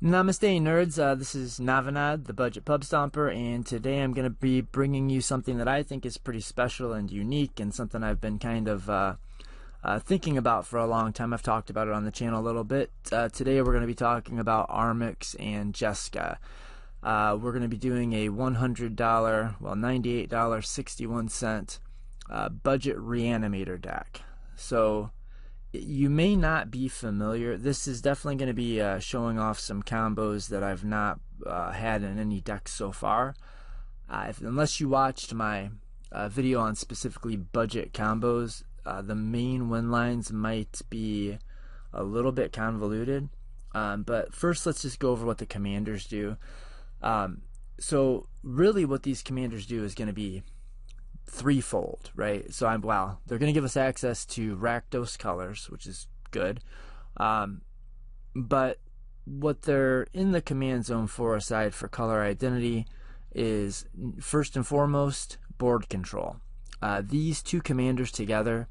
Namaste nerds, this is Navanad, the Budget Pub Stomper, and today I'm going to be bringing you something that I think is pretty special and unique, and something I've been kind of thinking about for a long time. I've talked about it on the channel a little bit. Today we're going to be talking about Armix and Jeska. We're going to be doing a $100, well $98.61 budget Reanimator deck. So you may not be familiar. This is definitely going to be showing off some combos that I've not had in any decks so far. Unless you watched my video on specifically budget combos, the main win lines might be a little bit convoluted. But first, let's just go over what the commanders do. So really what these commanders do is going to be threefold, right? So they're going to give us access to Rakdos colors, which is good. But what they're in the command zone for, aside for color identity, is first and foremost board control. These two commanders together,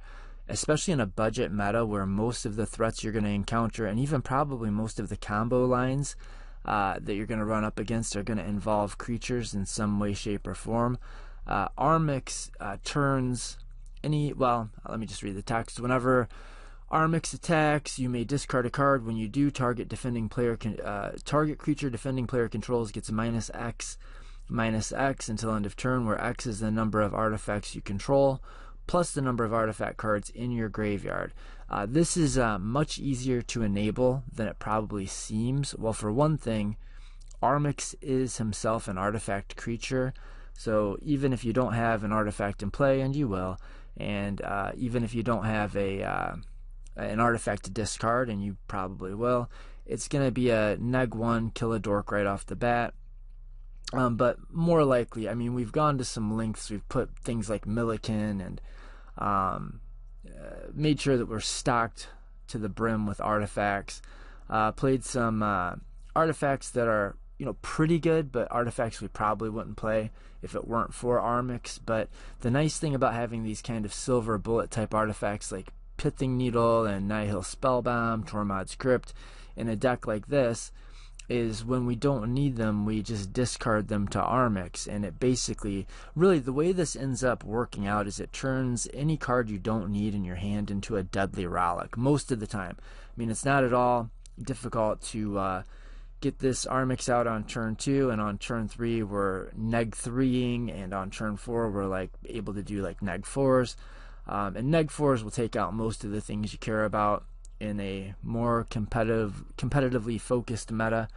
especially in a budget meta where most of the threats you're going to encounter, and even probably most of the combo lines that you're going to run up against, are going to involve creatures in some way, shape, or form. Armix turns any, let me just read the text. Whenever Armix attacks, you may discard a card. When you do, target creature defending player controls gets -X until end of turn, where X is the number of artifacts you control plus the number of artifact cards in your graveyard. This is much easier to enable than it probably seems. Well, for one thing, Armix is himself an artifact creature. So even if you don't have an artifact in play, and you will, and even if you don't have an artifact to discard, and you probably will, it's going to be a neg1, kill a dork right off the bat. But more likely, I mean, we've gone to some lengths. We've put things like Milliken and made sure that we're stocked to the brim with artifacts. Played some artifacts that are, pretty good, but artifacts we probably wouldn't play if it weren't for Armix. But the nice thing about having these kind of silver bullet type artifacts like Pithing Needle and Nihil Spellbomb, Tormod's Crypt in a deck like this is when we don't need them, we just discard them to Armix, and it basically, really the way this ends up working out is it turns any card you don't need in your hand into a deadly relic most of the time. I mean, it's not at all difficult to get this Armix out on turn 2, and on turn 3 we're neg 3ing, and on turn 4 we're able to do neg 4s, and neg 4s will take out most of the things you care about in a more competitively focused meta.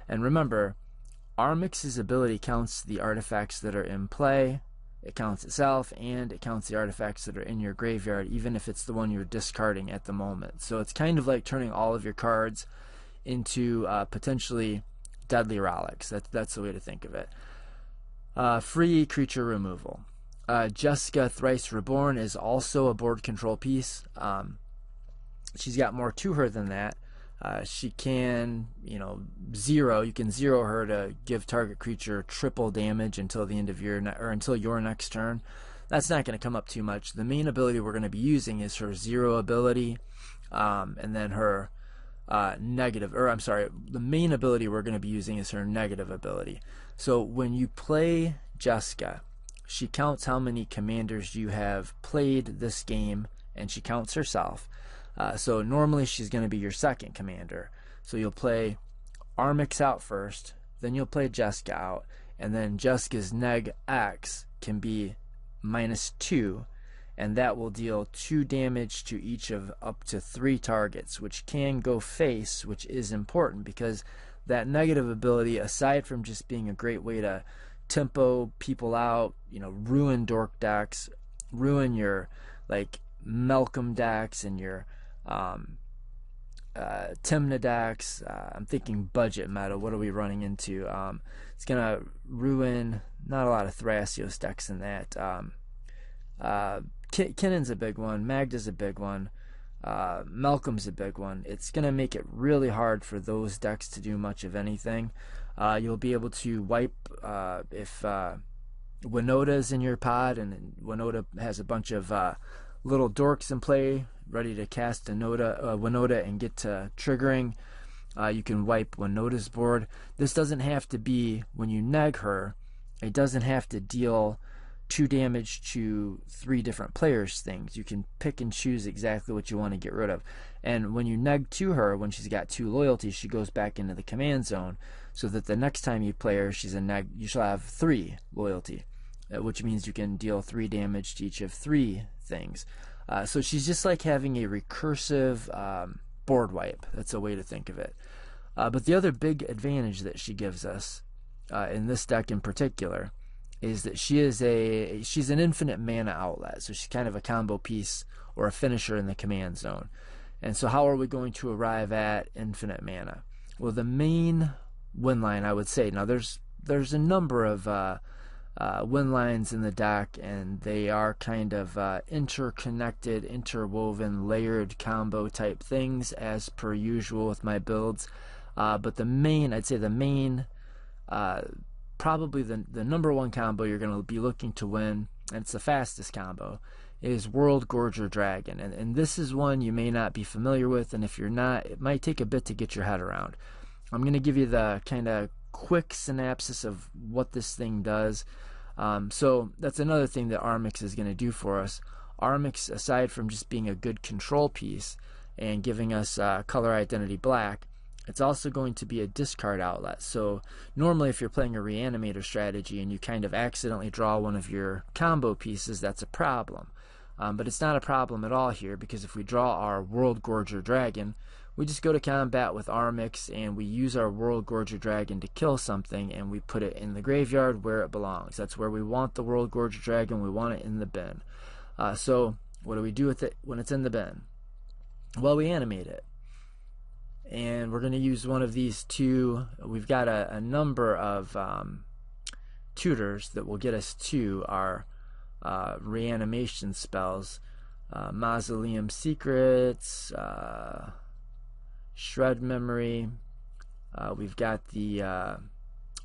And remember, Armix's ability counts the artifacts that are in play, it counts itself, and it counts the artifacts that are in your graveyard, even if it's the one you're discarding at the moment. So it's kind of like turning all of your cards into potentially deadly relics. That's the way to think of it. Free creature removal. Jeska Thrice Reborn is also a board control piece. She's got more to her than that. She can, you can zero her to give target creature triple damage until the end of until your next turn. That's not going to come up too much. The main ability we're going to be using is her zero ability, and then her the main ability we're going to be using is her negative ability. So when you play Jeska, she counts how many commanders you have played this game, and she counts herself. So normally she's going to be your second commander. So you'll play Armix out first, then you'll play Jeska out, and then Jeska's neg X can be -2, and that will deal 2 damage to each of up to 3 targets, which can go face, which is important because that negative ability, aside from just being a great way to tempo people out, ruin dork decks, ruin your Malcolm decks and your Timna decks. I'm thinking budget meta. What are we running into? It's gonna ruin not a lot of Thrasios decks in that. Kinnon's a big one. Magda's a big one. Malcolm's a big one. It's gonna make it really hard for those decks to do much of anything. You'll be able to wipe if Winota's in your pod, and Winota has a bunch of little dorks in play, ready to cast Winota and get to triggering. You can wipe when notice board. This doesn't have to be when you neg her. It doesn't have to deal 2 damage to 3 different players' things. You can pick and choose exactly what you want to get rid of. And when you neg to her, when she's got 2 loyalty, she goes back into the command zone, so that the next time you play her, she's a neg. You shall have 3 loyalty, which means you can deal 3 damage to each of 3 things. So she's just like having a recursive board wipe. That's a way to think of it. But the other big advantage that she gives us in this deck in particular is that she's an infinite mana outlet. So she's kind of a combo piece or a finisher in the command zone. And so how are we going to arrive at infinite mana? Well, the main win line, I would say, now there's a number of win lines in the deck, and they are kind of interconnected, interwoven, layered combo type things as per usual with my builds. But the main, I'd say the main, probably the number 1 combo you're going to be looking to win, and it's the fastest combo, is Worldgorger Dragon. And this is one you may not be familiar with, and if you're not, it might take a bit to get your head around. I'm going to give you the kind of quick synopsis of what this thing does. So that's another thing that Armix is going to do for us. Armix, aside from just being a good control piece and giving us color identity black, it's also going to be a discard outlet. So normally if you're playing a Reanimator strategy and you kind of accidentally draw one of your combo pieces, that's a problem. But it's not a problem at all here, because if we draw our Worldgorger Dragon, we just go to combat with Armix and we use our Worldgorger Dragon to kill something, and we put it in the graveyard where it belongs. That's where we want the Worldgorger Dragon. We want it in the bin. So what do we do with it when it's in the bin? Well, we animate it. And we're going to use one of these 2. We've got a number of tutors that will get us to our reanimation spells. Mausoleum Secrets, Shred Memory. We've got the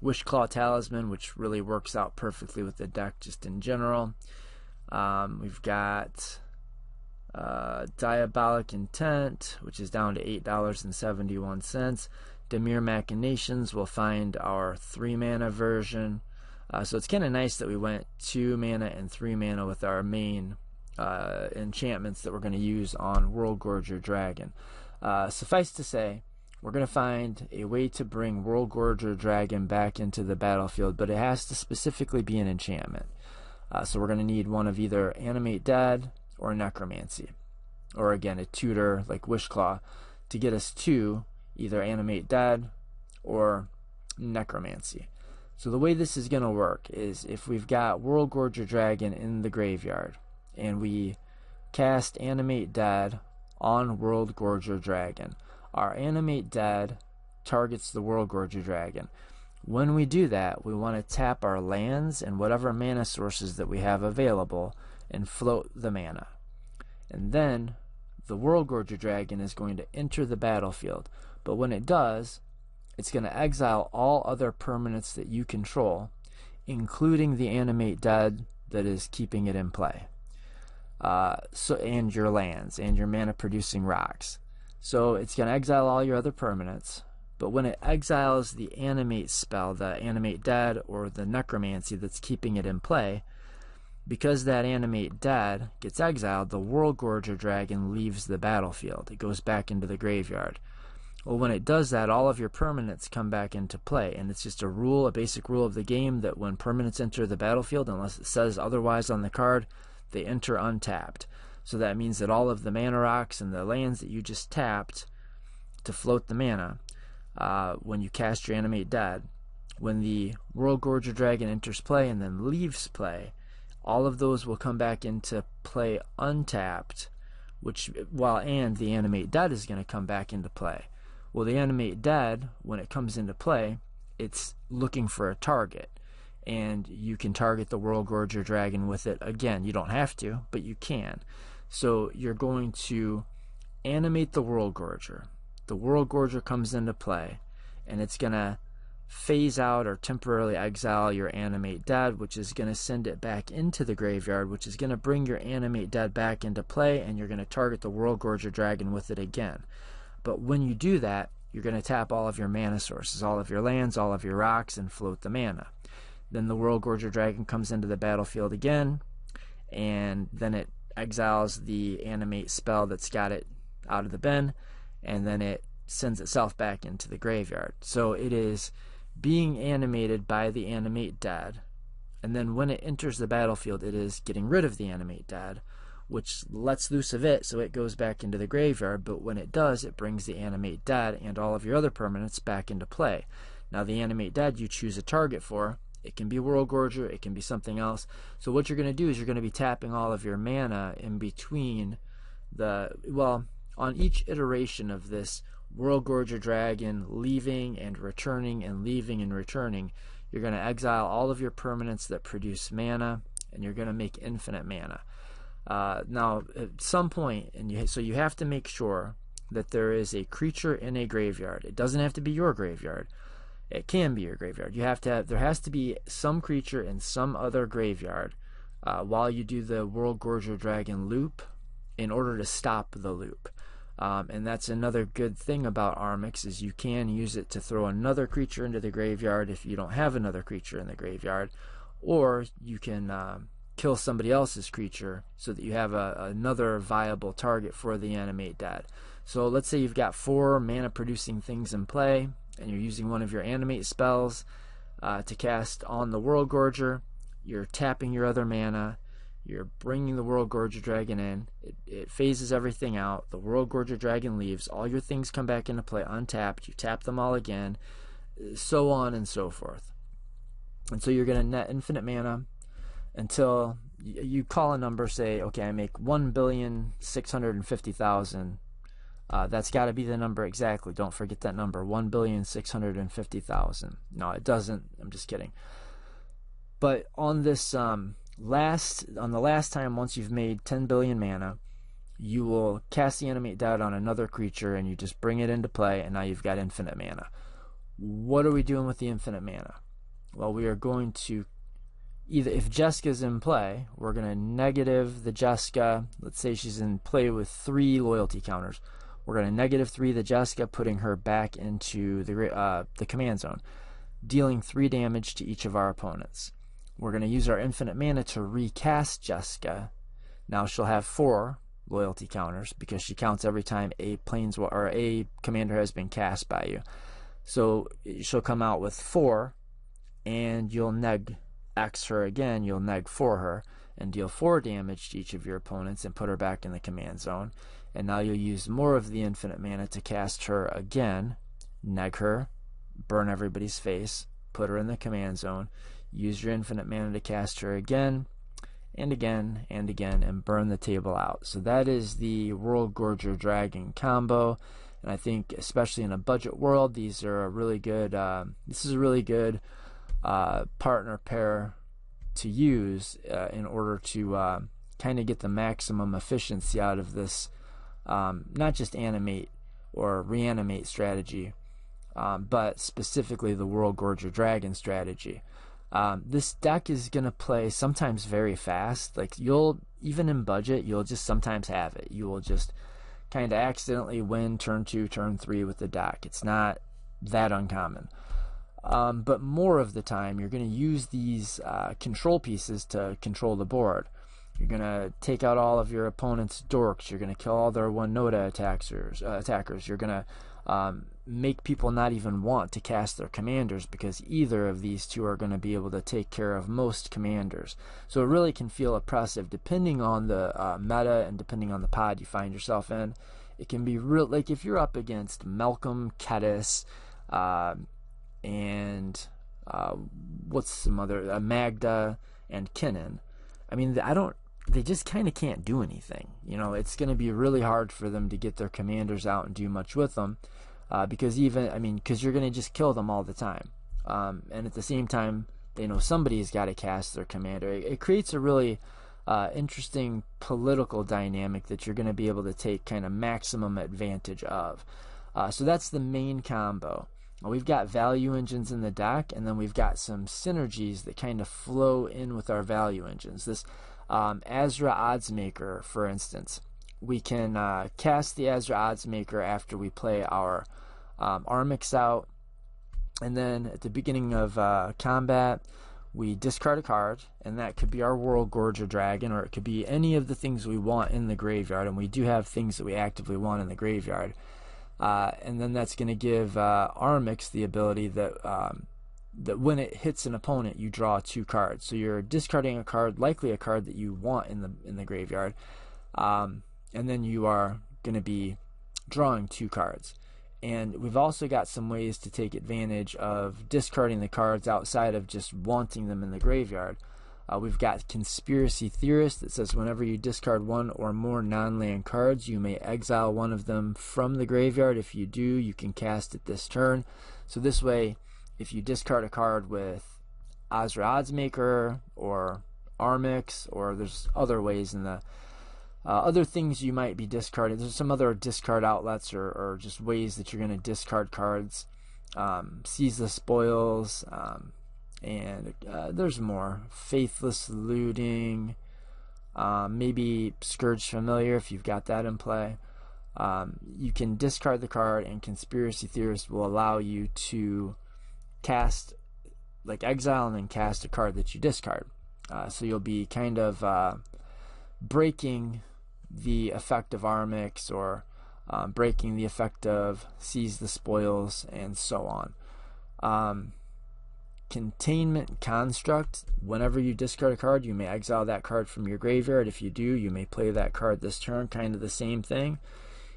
Wishclaw Talisman, which really works out perfectly with the deck just in general. We've got Diabolic Intent, which is down to $8.71. Demir Machinations, we'll find our 3 mana version. So it's kind of nice that we went 2 mana and 3 mana with our main enchantments that we're going to use on Worldgorger Dragon. Suffice to say, we're going to find a way to bring Worldgorger Dragon back into the battlefield, but it has to specifically be an enchantment. So we're going to need one of either Animate Dead or Necromancy, or again a tutor like Wishclaw, to get us to either Animate Dead or Necromancy. So the way this is going to work is if we've got Worldgorger Dragon in the graveyard and we cast Animate Dead on Worldgorger Dragon, our Animate Dead targets the Worldgorger Dragon. When we do that, we want to tap our lands and whatever mana sources that we have available and float the mana. And then the Worldgorger Dragon is going to enter the battlefield. But when it does, it's going to exile all other permanents that you control, including the Animate Dead that is keeping it in play. And your lands and your mana producing rocks. So it's going to exile all your other permanents, but when it exiles the animate spell, the Animate Dead or the Necromancy that's keeping it in play, because that Animate Dead gets exiled, the Worldgorger Dragon leaves the battlefield. It goes back into the graveyard. Well, when it does that, all of your permanents come back into play, and it's just a rule, a basic rule of the game, that when permanents enter the battlefield, unless it says otherwise on the card, they enter untapped. So that means that all of the mana rocks and the lands that you just tapped to float the mana, when you cast your Animate Dead, when the Worldgorger Dragon enters play and then leaves play, all of those will come back into play untapped, and the Animate Dead is going to come back into play. Well, the Animate Dead, when it comes into play, it's looking for a target, and you can target the Worldgorger Dragon with it. Again, you don't have to, but you can. So you're going to animate the Worldgorger. The Worldgorger comes into play, and it's going to phase out or temporarily exile your Animate Dead, which is going to send it back into the graveyard, which is going to bring your Animate Dead back into play, and you're going to target the Worldgorger Dragon with it again. But when you do that, you're going to tap all of your mana sources, all of your lands, all of your rocks, and float the mana. Then the Worldgorger Dragon comes into the battlefield again, and then it exiles the animate spell that's got it out of the bin, and then it sends itself back into the graveyard. So it is being animated by the animate dead, and then when it enters the battlefield, it is getting rid of the animate dead, which lets loose of it, so it goes back into the graveyard. But when it does, it brings the animate dead and all of your other permanents back into play. Now the animate dead you choose a target for. It can be Worldgorger, it can be something else. So what you're going to do is you're going to be tapping all of your mana in between on each iteration of this Worldgorger Dragon leaving and returning and leaving and returning, you're going to exile all of your permanents that produce mana, and you're going to make infinite mana. Now, at some point, so you have to make sure that there is a creature in a graveyard. It doesn't have to be your graveyard. It can be your graveyard. There has to be some creature in some other graveyard while you do the Worldgorger Dragon loop in order to stop the loop. And that's another good thing about Armix, is you can use it to throw another creature into the graveyard if you don't have another creature in the graveyard, or you can kill somebody else's creature so that you have another viable target for the animate dead. So let's say you've got 4 mana producing things in play, and you're using one of your animate spells to cast on the Worldgorger. You're tapping your other mana, you're bringing the Worldgorger Dragon in, it phases everything out, the Worldgorger Dragon leaves, all your things come back into play untapped, you tap them all again, so on and so forth. And so you're going to net infinite mana until you call a number, say, okay, I make 1,650,000. That's got to be the number exactly. Don't forget that number, 1,650,000. No, it doesn't. I'm just kidding. But on this the last time, once you've made 10 billion mana, you will cast the animate dead on another creature, and you just bring it into play, and now you've got infinite mana. What are we doing with the infinite mana? Well, we are going to either, if Jeska's in play, we're going to negative the Jeska. Let's say she's in play with 3 loyalty counters. We're going to -3 the Jeska, putting her back into the command zone, dealing 3 damage to each of our opponents. We're going to use our infinite mana to recast Jeska. Now she'll have 4 loyalty counters because she counts every time a commander has been cast by you. So she'll come out with 4, and you'll neg X her again. You'll neg 4 her and deal 4 damage to each of your opponents and put her back in the command zone. And now you'll use more of the infinite mana to cast her again, neg her, burn everybody's face, put her in the command zone, use your infinite mana to cast her again, and again, and again, and burn the table out. So that is the Worldgorger Dragon combo, and I think especially in a budget world, these are a really good, this is a really good partner pair to use in order to kind of get the maximum efficiency out of this, not just animate or reanimate strategy, but specifically the Worldgorger Dragon strategy. This deck is going to play sometimes very fast. Like, even in budget, you'll just sometimes have it. You will just kind of accidentally win turn 2, turn 3 with the deck. It's not that uncommon. But more of the time, you're going to use these control pieces to control the board. You're going to take out all of your opponent's dorks. You're going to kill all their 1-nota attackers. You're going to make people not even want to cast their commanders, because either of these two are going to be able to take care of most commanders. So it really can feel oppressive depending on the meta and depending on the pod you find yourself in. It can be real, like if you're up against Malcolm, Kedis, and what's some other, Magda and Kinnan. I mean, they just kind of can't do anything. You know, it's going to be really hard for them to get their commanders out and do much with them, because you're going to just kill them all the time. And at the same time, they know somebody's got to cast their commander. It creates a really interesting political dynamic that you're going to be able to take kind of maximum advantage of. So that's the main combo. We've got value engines in the deck, and then we've got some synergies that kind of flow in with our value engines. This Azra Oddsmaker, for instance, we can cast the Azra Oddsmaker after we play our Armix out, and then at the beginning of combat, we discard a card, and that could be our Worldgorger Dragon, or it could be any of the things we want in the graveyard, and we do have things that we actively want in the graveyard. And then that's going to give Armix the ability that that when it hits an opponent, you draw 2 cards. So you're discarding a card, likely a card that you want in the graveyard, and then you are going to be drawing 2 cards. And we've also got some ways to take advantage of discarding the cards outside of just wanting them in the graveyard. We've got Conspiracy Theorist that says whenever you discard 1 or more non-land cards, you may exile one of them from the graveyard. If you do, you can cast it this turn. So this way, if you discard a card with Azra Oddsmaker or Armix, or there's other ways in the other things you might be discarding. There's some other discard outlets or just ways that you're going to discard cards. Seize the Spoils, and there's more. Faithless Looting, maybe Scourge Familiar if you've got that in play. You can discard the card, and Conspiracy Theorist will allow you to cast, like exile and then cast a card that you discard. So you'll be kind of breaking the effect of Armix, or breaking the effect of Seize the Spoils, and so on. Containment Construct. Whenever you discard a card, you may exile that card from your graveyard. If you do, you may play that card this turn. Kind of the same thing.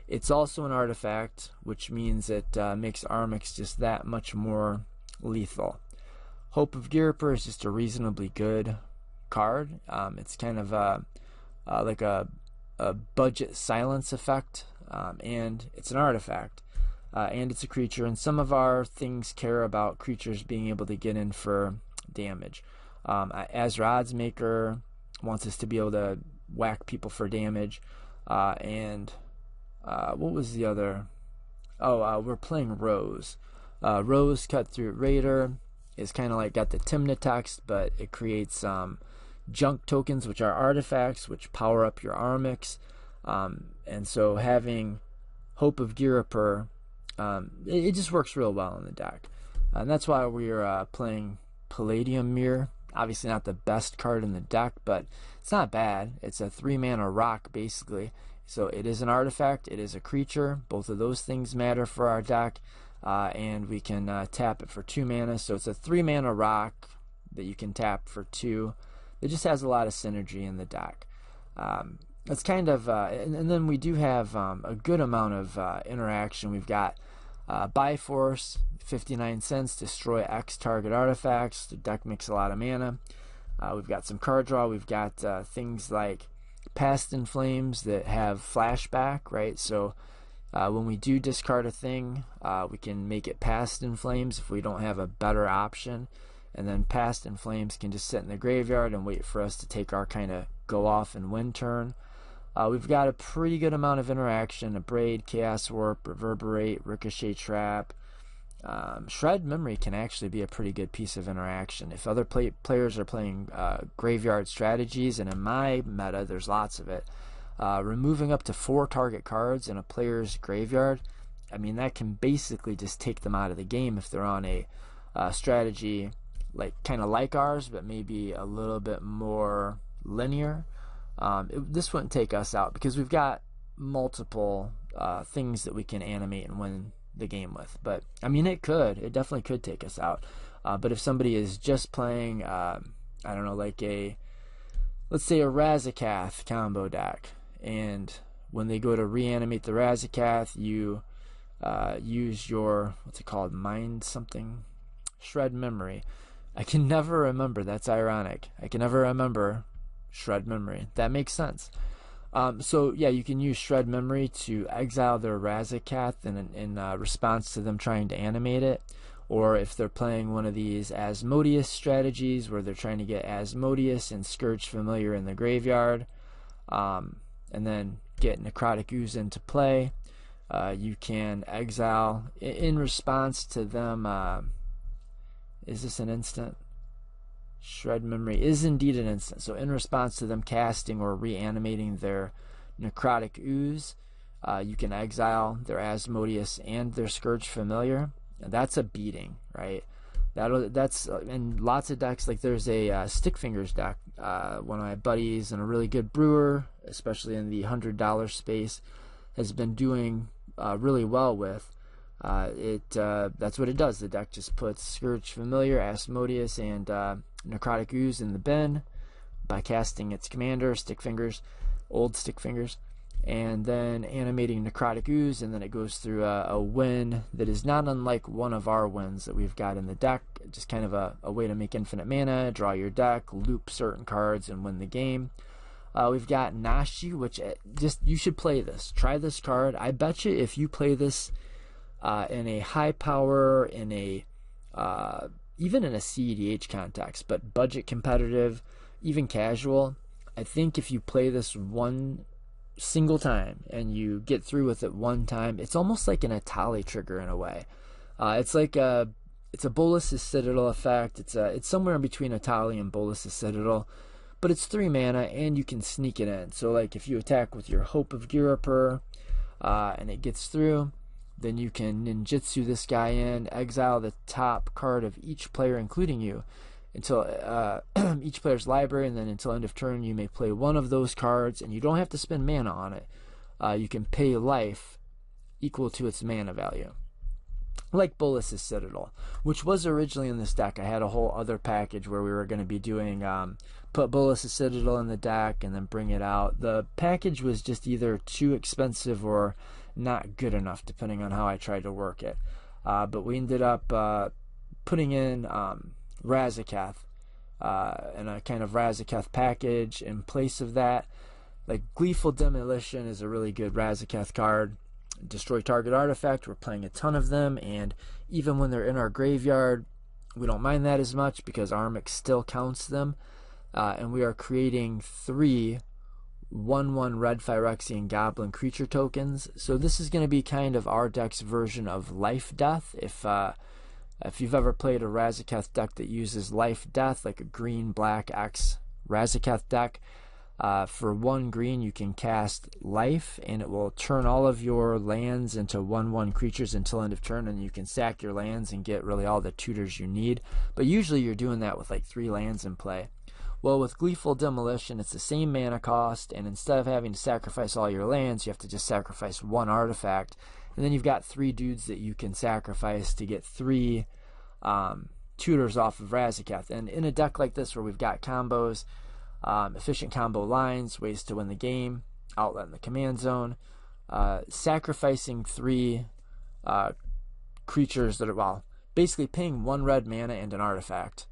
It's also an artifact, which means it makes Armix just that much more lethal. Hope of Girper is just a reasonably good card. It's kind of like a budget silence effect, and it's an artifact, and it's a creature, and some of our things care about creatures being able to get in for damage. Azra Oddsmaker wants us to be able to whack people for damage, and what was the other? We're playing Rose. Rose Cut Through Raider is kind of like got the Timna text, but it creates junk tokens, which are artifacts, which power up your Armix. And so having Hope of Girper, it just works real well in the deck. And that's why we're playing Palladium Mirror. Obviously not the best card in the deck, but it's not bad. It's a 3-mana rock, basically. So it is an artifact, it is a creature. Both of those things matter for our deck. And we can tap it for 2 mana. So it's a 3-mana rock that you can tap for 2. It just has a lot of synergy in the deck. It's kind of, and then we do have a good amount of interaction. We've got Bifrost, 59 cents, destroy X target artifacts. The deck makes a lot of mana. We've got some card draw. We've got things like Past in Flames that have flashback, right? So when we do discard a thing, we can make it Past in Flames if we don't have a better option. And then Past in Flames can just sit in the graveyard and wait for us to take our kind of go off and win turn. We've got a pretty good amount of interaction. Abrade, Chaos Warp, Reverberate, Ricochet Trap. Shred Memory can actually be a pretty good piece of interaction. If other players are playing graveyard strategies, and in my meta there's lots of it, removing up to 4 target cards in a player's graveyard, I mean that can basically just take them out of the game if they're on a strategy kind of like ours, but maybe a little bit more linear. This wouldn't take us out because we've got multiple things that we can animate and win the game with. But I mean, it definitely could take us out. But if somebody is just playing, I don't know, like let's say a Razeketh combo deck, and when they go to reanimate the Razeketh, you use your, what's it called, mind something, Shred Memory. I can never remember. That's ironic. I can never remember Shred Memory. That makes sense. So yeah, you can use Shred Memory to exile their Razeketh in response to them trying to animate it. Or if they're playing one of these Asmodeus strategies where they're trying to get Asmodeus and Scourge Familiar in the graveyard, and then get Necrotic Ooze into play, you can exile in response to them. Is this an instant? Shred Memory is indeed an instant. So in response to them casting or reanimating their Necrotic Ooze, You can exile their Asmodeus and their Scourge Familiar. And that's a beating, right? That's in lots of decks. Like there's a Stick Fingers deck. One of my buddies and a really good brewer, especially in the $100 space, has been doing really well with. That's what it does. The deck just puts Scourge Familiar, Asmodeus, and Necrotic Ooze in the bin by casting its commander, Stick Fingers, old Stick Fingers, and then animating Necrotic Ooze, and then it goes through a win that is not unlike one of our wins that we've got in the deck. Just kind of a way to make infinite mana, draw your deck, loop certain cards, and win the game. We've got Nashi, which you should play this. Try this card. I bet you if you play this in a high power, in a even in a CEDH context, but budget competitive, even casual, I think if you play this one single time and you get through with it one time, it's almost like an Atali trigger in a way. It's a Bolas's Citadel effect. It's somewhere in between Atali and Bolas's Citadel, but it's 3 mana and you can sneak it in. So like if you attack with your Hope of Girapur and it gets through, then you can ninjutsu this guy in, exile the top card of each player, including you, until each player's library, and then until end of turn you may play one of those cards, and you don't have to spend mana on it. You can pay life equal to its mana value. Like Bolas's Citadel, which was originally in this deck. I had a whole other package where we were going to be doing put Bolas's Citadel in the deck and then bring it out. The package was just either too expensive or not good enough, depending on how I tried to work it. But we ended up putting in Razeketh and a kind of Razeketh package in place of that. Like Gleeful Demolition is a really good Razeketh card. Destroy target artifact. We're playing a ton of them, and even when they're in our graveyard, we don't mind that as much because Armix still counts them. And we are creating 3 1/1 red Phyrexian Goblin creature tokens. So this is going to be kind of our deck's version of Life Death. If you've ever played a Razeketh deck that uses Life Death, like a green black X Razeketh deck, for 1 green you can cast Life and it will turn all of your lands into 1/1 creatures until end of turn, and you can sack your lands and get really all the tutors you need. But usually you're doing that with like 3 lands in play. Well, with Gleeful Demolition, it's the same mana cost, and instead of having to sacrifice all your lands, you have to just sacrifice 1 artifact, and then you've got 3 dudes that you can sacrifice to get 3 tutors off of Razeketh. And in a deck like this where we've got combos, efficient combo lines, ways to win the game, outlet in the command zone, sacrificing 3 creatures that are, well, basically paying 1 red mana and an artifact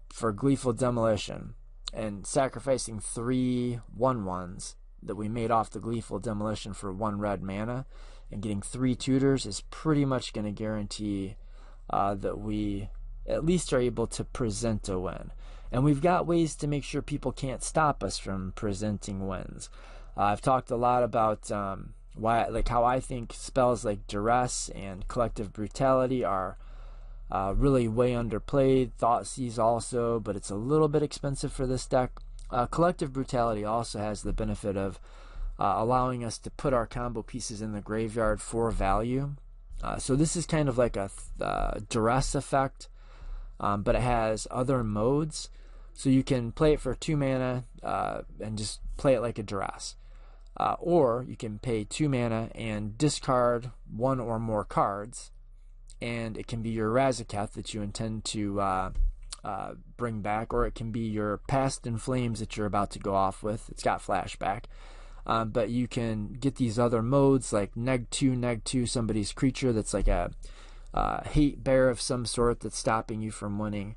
for Gleeful Demolition, and sacrificing 3 1/1s that we made off the Gleeful Demolition for 1 red mana and getting 3 tutors is pretty much going to guarantee that we at least are able to present a win. And we've got ways to make sure people can't stop us from presenting wins. I've talked a lot about how I think spells like Duress and Collective Brutality are really way underplayed. Thoughtseize also, but it's a little bit expensive for this deck. Collective Brutality also has the benefit of allowing us to put our combo pieces in the graveyard for value. So this is kind of like a Duress effect, but it has other modes. So you can play it for 2 mana and just play it like a Duress. Or you can pay 2 mana and discard 1 or more cards, and it can be your Razeketh that you intend to bring back, or it can be your Past in Flames that you're about to go off with. It's got flashback. But you can get these other modes like neg 2, somebody's creature that's like a hate bear of some sort that's stopping you from winning.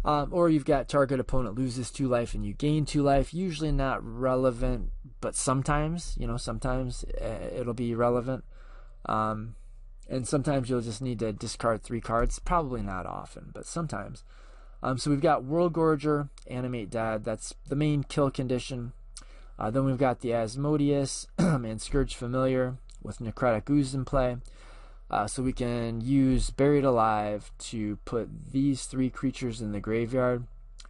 Or you've got target opponent loses 2 life and you gain 2 life. Usually not relevant, but sometimes, sometimes it'll be relevant. And sometimes you'll just need to discard 3 cards. Probably not often, but sometimes. So we've got Worldgorger, Animate Dead. That's the main kill condition. Then we've got the Asmodeus and Scourge Familiar with Necrotic Ooze in play. So we can use Buried Alive to put these 3 creatures in the graveyard: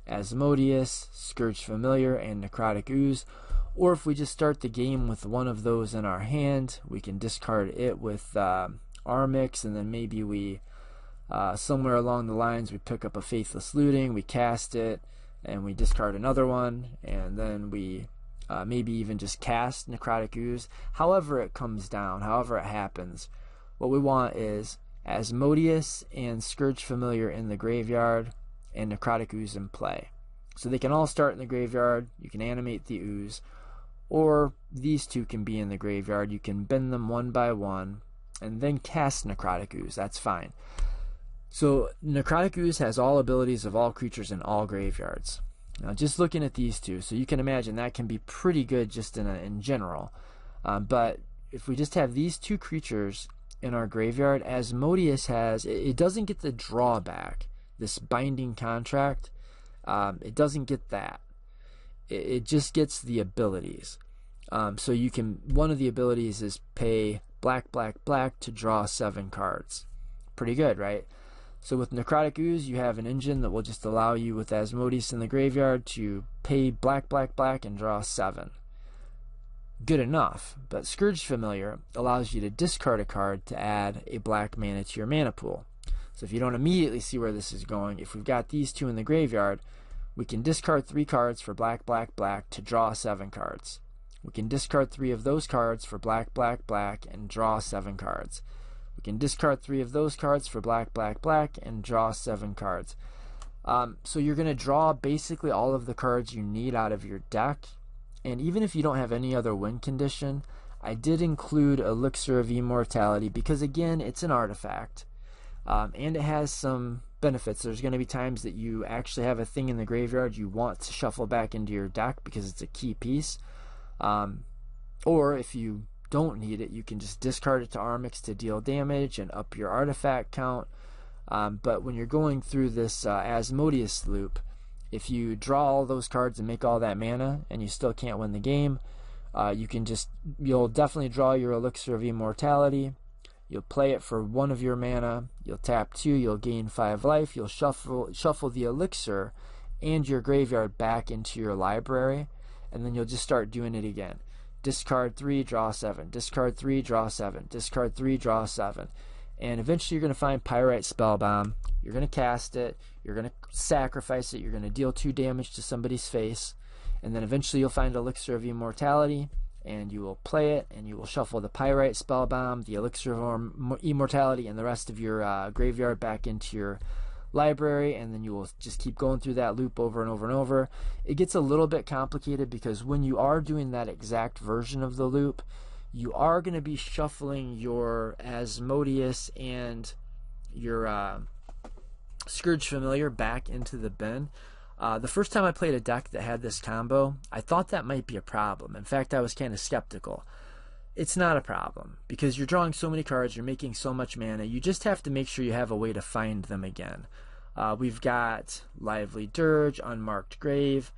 Asmodeus, Scourge Familiar, and Necrotic Ooze. Or if we just start the game with one of those in our hand, we can discard it with Armix, and then maybe we, somewhere along the lines, we pick up a Faithless Looting, we cast it, and we discard another one, and then we maybe even just cast Necrotic Ooze. However it comes down, however it happens, what we want is Asmodeus and Scourge Familiar in the graveyard and Necrotic Ooze in play. So they can all start in the graveyard, you can animate the Ooze, or these two can be in the graveyard. You can bend them one by one and then cast Necrotic Ooze. That's fine. So Necrotic Ooze has all abilities of all creatures in all graveyards. Now just looking at these two, so you can imagine that can be pretty good just in general. But if we just have these two creatures in our graveyard, Asmodeus has, it doesn't get the drawback, this binding contract. It doesn't get that. It just gets the abilities. So you can, one of the abilities is pay black, black, black to draw 7 cards. Pretty good, right? So with Necrotic Ooze, you have an engine that will just allow you, with Asmodeus in the graveyard, to pay black, black, black and draw 7. Good enough. But Scourge Familiar allows you to discard a card to add a black mana to your mana pool. So if you don't immediately see where this is going, if we've got these two in the graveyard, we can discard 3 cards for black, black, black to draw 7 cards. We can discard 3 of those cards for black, black, black and draw 7 cards. We can discard 3 of those cards for black, black, black and draw 7 cards. So you're going to draw basically all of the cards you need out of your deck. And even if you don't have any other win condition, I did include Elixir of Immortality because, again, it's an artifact. And it has some benefits. There's going to be times that you actually have a thing in the graveyard you want to shuffle back into your deck because it's a key piece. Or if you don't need it, you can just discard it to Armix to deal damage and up your artifact count. But when you're going through this Asmodeus loop, if you draw all those cards and make all that mana and you still can't win the game, you'll definitely draw your Elixir of Immortality. You'll play it for 1 of your mana, you'll tap 2, you'll gain 5 life, you'll shuffle the elixir and your graveyard back into your library, and then you'll just start doing it again. Discard 3, draw 7, discard 3, draw 7, discard 3, draw 7. And eventually you're going to find Pyrite Spellbomb, you're going to cast it, you're going to sacrifice it, you're going to deal 2 damage to somebody's face, and then eventually you'll find Elixir of Immortality, and you will play it, and you will shuffle the Pyrite Spellbomb, the Elixir of Immortality, and the rest of your graveyard back into your library, and then you will just keep going through that loop over and over and over. It gets a little bit complicated because when you are doing that exact version of the loop, you are going to be shuffling your Asmodeus and your Scourge Familiar back into the bin. The first time I played a deck that had this combo, I thought that might be a problem. In fact, I was kind of skeptical. It's not a problem because you're drawing so many cards, you're making so much mana. You just have to make sure you have a way to find them again. We've got Lively Dirge, Unmarked Grave.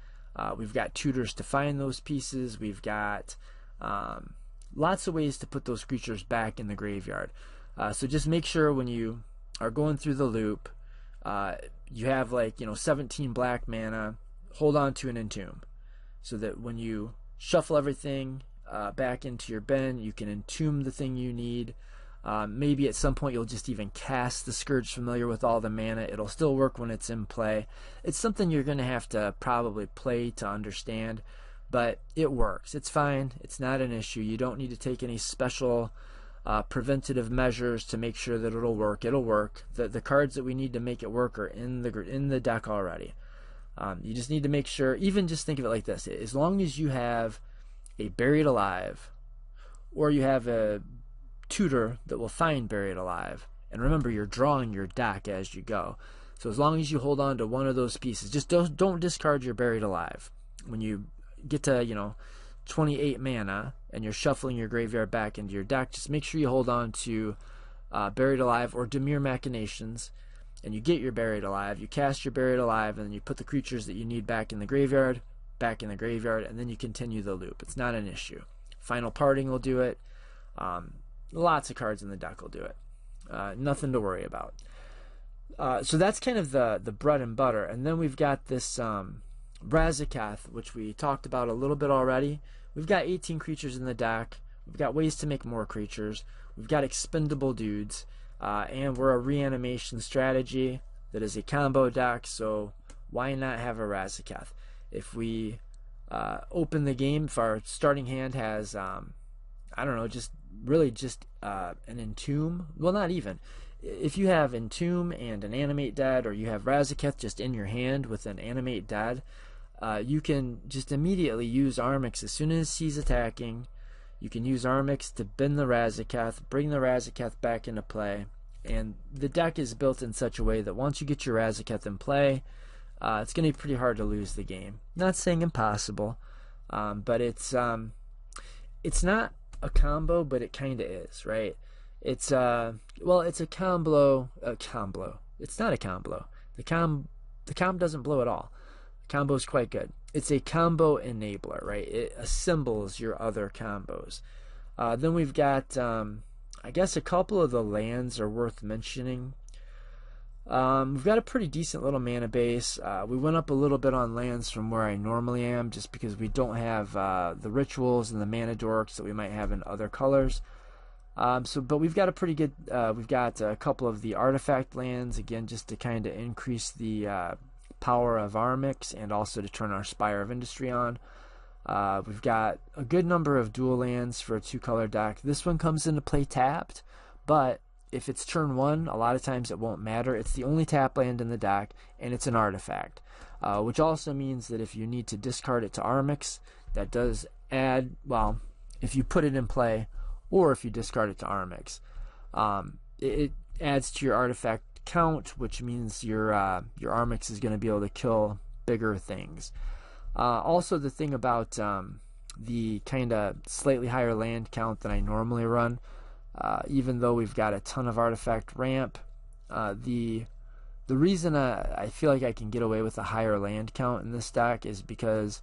We've got tutors to find those pieces. We've got lots of ways to put those creatures back in the graveyard. So just make sure when you are going through the loop, you have 17 black mana. Hold on to an Entomb so that when you shuffle everything back into your bin, you can Entomb the thing you need. Maybe at some point you'll just even cast the Scourge Familiar with all the mana. It'll still work when it's in play. It's something you're going to have to probably play to understand, but it works. It's fine. It's not an issue. You don't need to take any special preventative measures to make sure that it'll work. It'll work. The cards that we need to make it work are in the deck already. You just need to make sure, even just think of it like this, as long as you have a Buried Alive or you have a tutor that will find Buried Alive, and remember you're drawing your deck as you go, so as long as you hold on to one of those pieces, just don't discard your Buried Alive. When you get to 28 mana and you're shuffling your graveyard back into your deck, just make sure you hold on to Buried Alive or Demure Machinations, and you get your Buried Alive, you cast your Buried Alive, and then you put the creatures that you need back in the graveyard, and then you continue the loop. It's not an issue. Final Parting will do it. Lots of cards in the deck will do it. Nothing to worry about. So that's kind of the bread and butter. And then we've got this Razeketh, which we talked about a little bit already, we've got 18 creatures in the deck. We've got ways to make more creatures. We've got expendable dudes. And we're a reanimation strategy that is a combo deck, so why not have a Razeketh? If we open the game, if our starting hand has, I don't know, just an Entomb, well, not even. If you have Entomb and an Animate Dead, or you have Razeketh just in your hand with an Animate Dead, you can just immediately use Armix as soon as he's attacking. You can use Armix to bend the Razeketh, bring the Razeketh back into play, and the deck is built in such a way that once you get your Razeketh in play, it's going to be pretty hard to lose the game. Not saying impossible, but it's not a combo, but it kind of is, right? It's it's a combo. It's not a combo. The com doesn't blow at all. The combo is quite good. It's a combo enabler, right? It assembles your other combos. Then we've got, I guess, a couple of the lands are worth mentioning. We've got a pretty decent little mana base. We went up a little bit on lands from where I normally am, just because we don't have the rituals and the mana dorks that we might have in other colors. But we've got a pretty good. We've got a couple of the artifact lands, again, just to kind of increase the power of Armix and also to turn our Spire of Industry on. We've got a good number of dual lands for a 2-color deck. This one comes into play tapped, but if it's turn 1, a lot of times it won't matter. It's the only tap land in the deck, and it's an artifact, which also means that if you need to discard it to Armix, that does add, well, if you put it in play or if you discard it to Armix, it adds to your artifact count, which means your Armix is going to be able to kill bigger things. Also, the thing about the kind of slightly higher land count than I normally run, even though we've got a ton of artifact ramp, the reason I feel like I can get away with a higher land count in this deck is because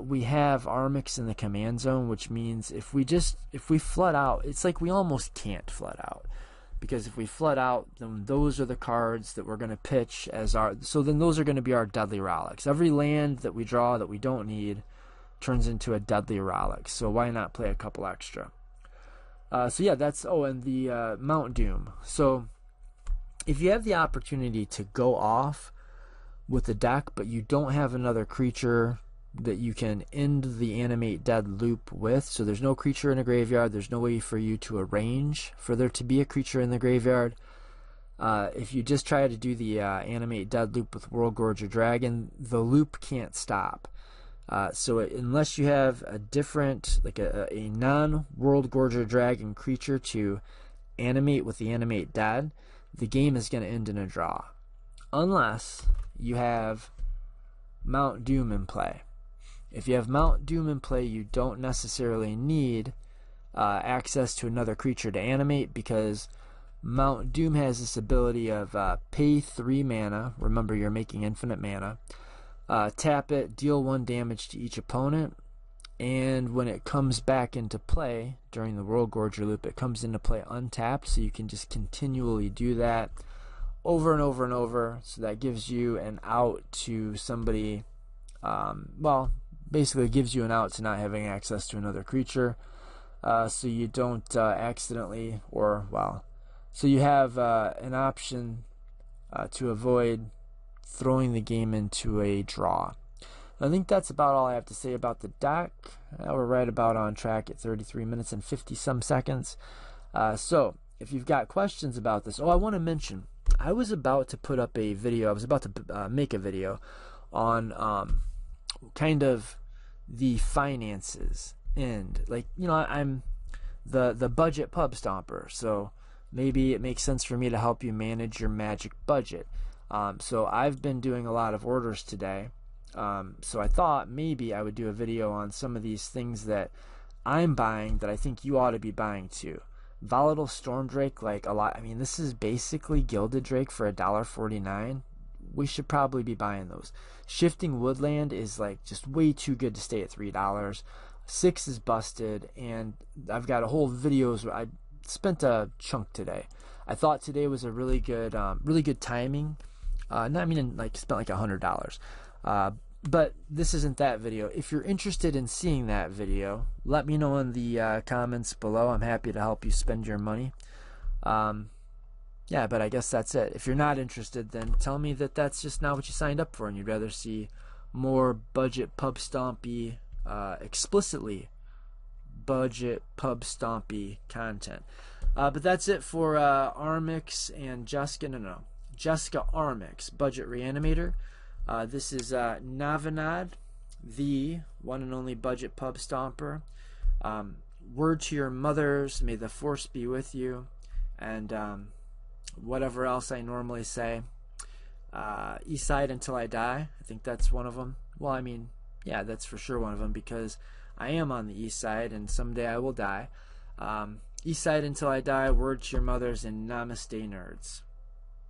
we have Armix in the command zone, which means if we flood out, it's like we almost can't flood out. Because if we flood out, then those are the cards that we're going to pitch as our... So then those are going to be our deadly relics. Every land that we draw that we don't need turns into a deadly relic. So why not play a couple extra? So yeah, that's... Oh, and the Mount Doom. So if you have the opportunity to go off with the deck, but you don't have another creature that you can end the Animate Dead loop with, so there's no creature in a graveyard, there's no way for you to arrange for there to be a creature in the graveyard. If you just try to do the Animate Dead loop with Worldgorger Dragon, the loop can't stop. So unless you have a different, like a non-Worldgorger Dragon creature to animate with the Animate Dead, the game is going to end in a draw. Unless you have Mount Doom in play. If you have Mount Doom in play, you don't necessarily need access to another creature to animate, because Mount Doom has this ability of pay 3 mana. Remember, you're making infinite mana. Tap it, deal 1 damage to each opponent, and when it comes back into play during the Worldgorger loop, it comes into play untapped, so you can just continually do that over and over and over. So that gives you an out to somebody, basically it gives you an out to not having access to another creature, so you don't accidentally, so you have an option to avoid throwing the game into a draw. I think that's about all I have to say about the deck. We're right about on track at 33 minutes and 50 some seconds. So if you've got questions about this, I want to mention, I was about to put up a video, I was about to make a video on kind of the finances end. Like, I'm the budget pub stomper, so maybe it makes sense for me to help you manage your Magic budget. So I've been doing a lot of orders today, so I thought maybe I would do a video on some of these things that I'm buying that I think you ought to be buying too. Volatile Stormdrake, like a lot. I mean, this is basically Gilded Drake for $1.49. We should probably be buying those. Shifting Woodland is like just way too good to stay at $3. 6 is busted, and I've got a whole videos where I spent a chunk today. I thought today was a really good timing. Spent like $100. But this isn't that video. If you're interested in seeing that video, let me know in the comments below. I'm happy to help you spend your money. Yeah, but I guess that's it. If you're not interested, then tell me that that's just not what you signed up for and you'd rather see more budget pub stompy, explicitly budget pub stompy content. But that's it for Armix and Jeska. No, Jeska Armix, budget Reanimator. This is Navanad, the one and only budget pub stomper. Word to your mothers, may the force be with you, and whatever else I normally say. East side until I die. I think that's one of them. Well, I mean, yeah, that's for sure one of them because I am on the east side and someday I will die. East side until I die. Word to your mothers, and Namaste, nerds.